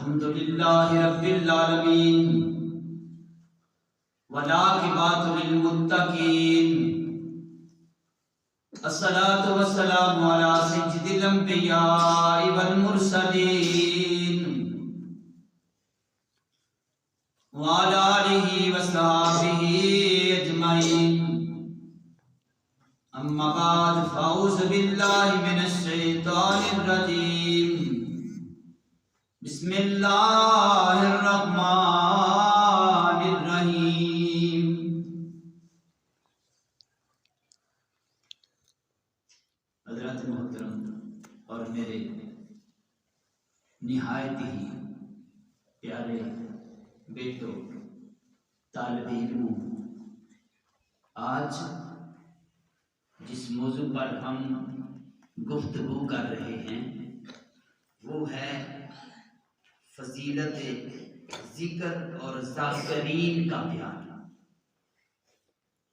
الحمد لله رب العالمين والعاقبة للمتقين الصلاة والسلام على سيد الأنبياء والمرسلين وعلى آله وصحبه أجمعين أما بعد فأعوذ بالله من الشيطان الرجيم بسم اللہ الرحمن الرحیم۔ حضرات محترم اور میرے نہایت ہی پیارے بیٹوں، طالب علموں، آج جس موضوع پر ہم گفتگو کر رہے ہیں وہ ہے فضیلت ذکر اور ذاکرین کا بیان،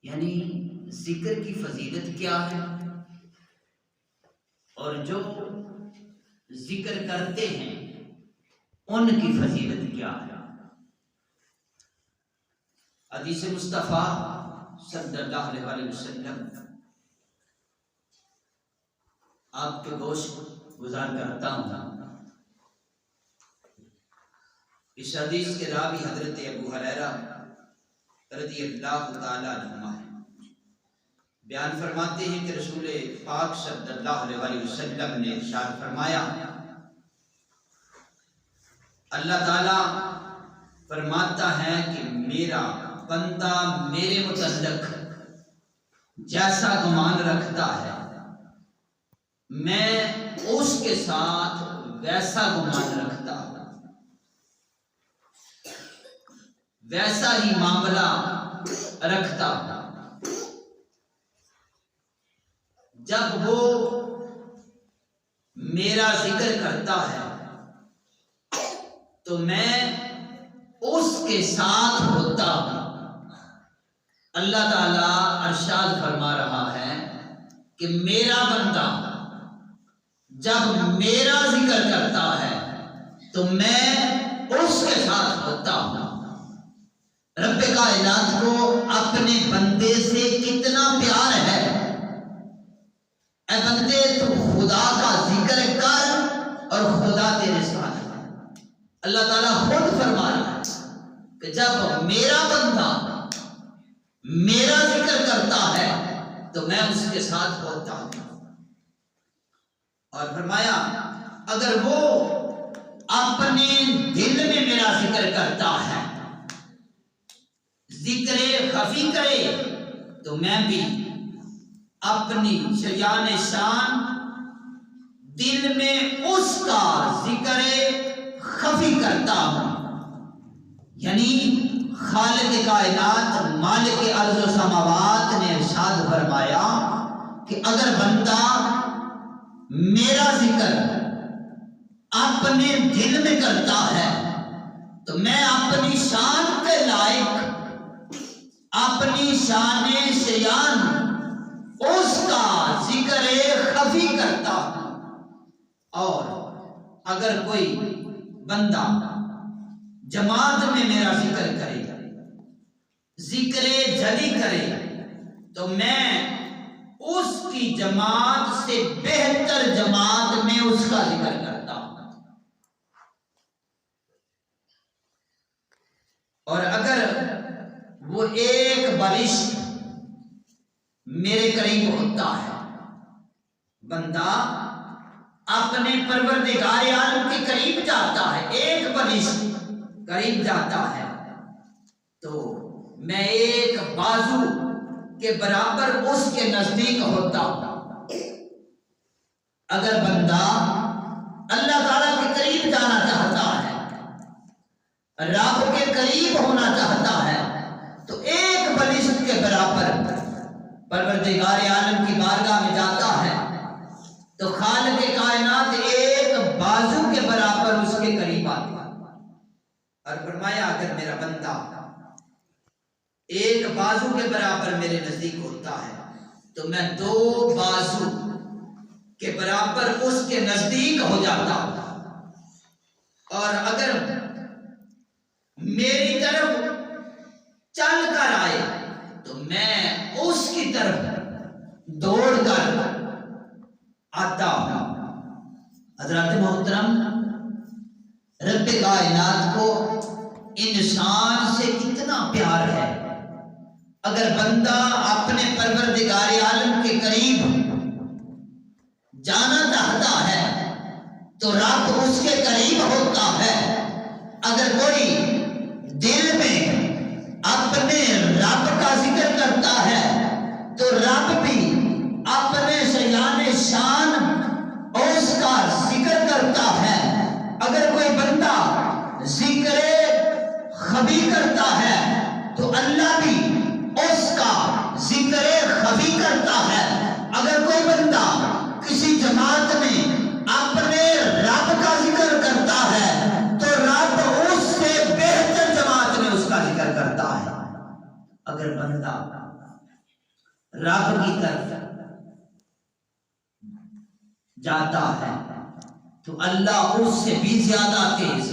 یعنی ذکر کی فضیلت کیا ہے اور جو ذکر کرتے ہیں ان کی فضیلت کیا ہے۔ حدیث مصطفیٰ صلی اللہ علیہ وسلم آپ کے گوشت گزار کرتا ہوں۔ اس حدیث کے راوی حضرت ابو ہریرہ رضی اللہ تعالی عنہ ہیں۔ بیان فرماتے ہیں کہ رسول پاک صلی اللہ علیہ وسلم نے ارشاد فرمایا، اللہ تعالی فرماتا ہے کہ میرا بندہ میرے متعلق جیسا گمان رکھتا ہے میں اس کے ساتھ ویسا گمان رکھتا ہوں، ویسا ہی معاملہ رکھتا ہوں۔ جب وہ میرا ذکر کرتا ہے تو میں اس کے ساتھ ہوتا ہوں۔ اللہ تعالیٰ ارشاد فرما رہا ہے کہ میرا بندہ جب میرا ذکر کرتا ہے تو میں اس کے ساتھ ہوتا ہوں۔ رب کائنات کو اپنے بندے سے کتنا پیار ہے۔ اے بندے تو خدا کا ذکر کر اور خدا تیرے ساتھ ہے۔ اللہ تعالیٰ خود فرما رہا ہے کہ جب میرا بندہ میرا ذکر کرتا ہے تو میں اس کے ساتھ ہوتا ہوں۔ اور فرمایا اگر وہ اپنے دل میں میرا ذکر کرتا ہے، ذکر خفی کرے، تو میں بھی اپنی شریان شان دل میں اس کا ذکر خفی کرتا ہوں۔ یعنی خالق کائنات مالک ارض و سماوات نے ارشاد فرمایا کہ اگر بندہ میرا ذکر اپنے دل میں کرتا ہے تو میں اپنی شان کے لائق، اپنی شان شیان اس کا ذکر خفی کرتا ہوں۔ اور اگر کوئی بندہ جماعت میں میرا ذکر کرے، ذکر جلی کرے، تو میں اس کی جماعت سے بہتر جماعت میں اس کا ذکر کرتا ہوں۔ اور اگر وہ ایک برشت میرے قریب ہوتا ہے، بندہ اپنے پروردگار عالم کے قریب جاتا ہے، ایک برشت قریب جاتا ہے، تو میں ایک بازو کے برابر اس کے نزدیک ہوتا ہوں۔ اگر بندہ اللہ تعالیٰ کے قریب جانا چاہتا ہے، رب کے قریب ہونا چاہتا ہے، تو ایک برشت کے برابر پروردگار عالم کی بارگاہ میں جاتا ہے تو خالق کائنات ایک بازو کے برابر اس کے قریب آتا ہے۔ اور فرمایا اگر میرا بندہ ایک بازو کے برابر میرے نزدیک ہوتا ہے تو میں دو بازو کے برابر اس کے نزدیک ہو جاتا ہوں۔ اور اگر میری طرف چل کر آئے تو میں اس کی طرف دوڑ کر آتا ہوں۔ حضرات محترم، رب کائنات کو انسان سے کتنا پیار ہے۔ اگر بندہ اپنے پروردگار عالم کے قریب جانا چاہتا ہے تو رب اس کے قریب ہوتا ہے۔ اگر کوئی دل میں اپنے رب کا ذکر کرتا ہے تو رب بھی اپنے شیان شان اس کا ذکر کرتا ہے۔ اگر کوئی بندہ ذکر خفی کرتا ہے تو اللہ بھی اس کا ذکر خفی کرتا ہے۔ اگر کوئی بندہ کسی جماعت میں اپنے رب کا ذکر کرتا ہے تو رب اس سے بہتر جماعت میں اس کا ذکر کرتا ہے۔ اگر بندہ رب کی طرف جاتا ہے تو اللہ اس سے بھی زیادہ تیز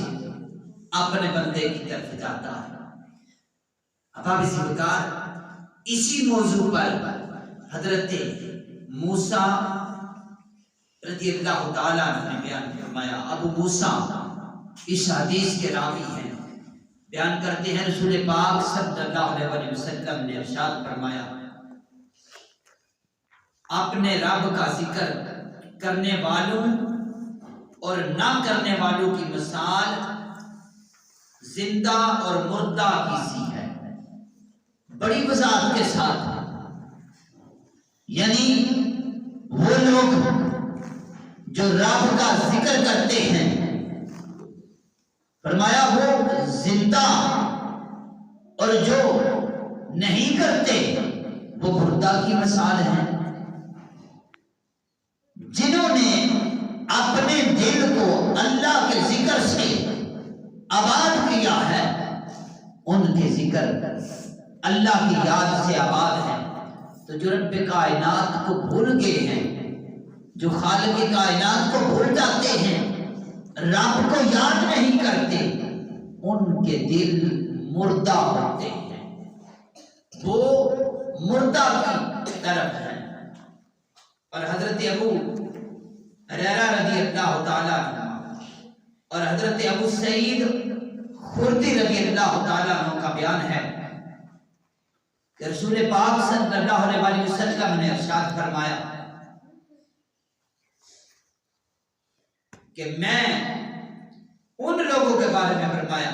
اپنے بندے کی طرف جاتا ہے۔ اب آپ اسی پرکار اسی موضوع پر حضرت موسیٰ رضی اللہ تعالیٰ نے بیان فرمایا۔ ابو موسیٰ اس حدیث کے راوی ہیں، بیان کرتے ہیں رسول پاک صلی اللہ علیہ وسلم نے ارشاد فرمایا، اپنے رب کا ذکر کرنے والوں اور نہ کرنے والوں کی مثال زندہ اور مردہ کی سی ہے۔ بڑی وضاحت کے ساتھ، یعنی وہ لوگ جو رب کا ذکر کرتے ہیں، فرمایا وہ زندہ، اور جو نہیں کرتے وہ مردہ کی مثال ہے۔ جنہوں نے اپنے دل کو اللہ کے ذکر سے آباد کیا ہے، ان کے ذکر اللہ کی یاد سے آباد ہے۔ تو جو رب کائنات کو بھول گئے ہیں، جو خالق کائنات کو بھول جاتے ہیں، رب کو یاد نہیں کرتے، ان کے دل مردہ ہوتے ہیں، وہ مردہ کی طرف ہیں۔ اور حضرت ابو ہریرہ رضی اللہ تعالیٰ عنہ اور حضرت ابو سعید خدری رضی اللہ تعالیٰ عنہ کا بیان ہے کہ رسول پاک صلی اللہ علیہ وسلم نے ارشاد فرمایا کہ میں ان لوگوں کے بارے میں فرمایا،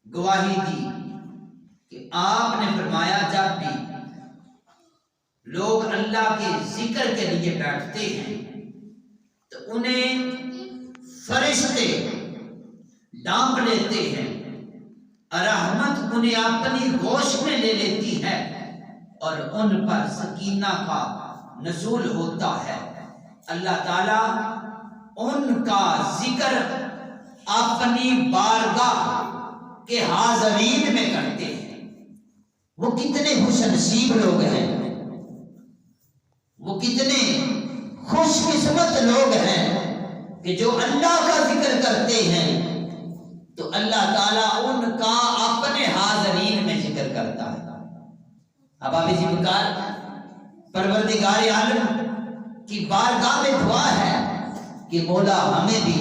گواہی دی کہ آپ نے فرمایا جب بھی لوگ اللہ کے ذکر کے لیے بیٹھتے ہیں تو انہیں فرشتے ڈانپ لیتے ہیں، رحمت انہیں اپنی گوش میں لے لیتی ہے اور ان پر سکینہ کا نزول ہوتا ہے۔ اللہ تعالیٰ ان کا ذکر اپنی بارگاہ کے حاضرین میں کرتے ہیں۔ وہ کتنے خوش نصیب لوگ ہیں، وہ کتنے خوش قسمت لوگ ہیں کہ جو اللہ کا ذکر کرتے ہیں تو اللہ تعالیٰ ان کا اپنے حاضرین میں ذکر کرتا ہے۔ اب آپ اسی پرکار پروردگار عالم کی بارگاہ میں دعا ہے کہ مولا ہمیں بھی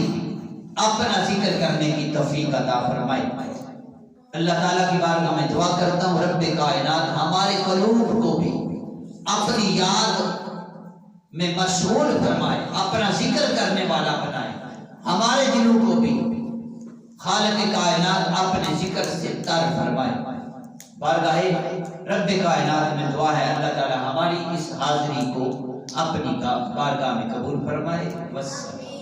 اپنا ذکر کرنے کی توفیق عطا فرمائے۔ اللہ تعالیٰ کی بارگاہ میں دعا کرتا ہوں رب کائنات ہمارے قلوب کو بھی اپنی یاد میں مشغول فرمائے، اپنا ذکر کرنے والا بنائے، ہمارے دلوں کو بھی خالق کائنات اپنے ذکر سے تر فرمائے۔ بارگاہ رب کائنات میں دعا ہے اللہ تعالی ہماری اس حاضری کو اپنی بارگاہ میں قبول فرمائے۔ والسلام۔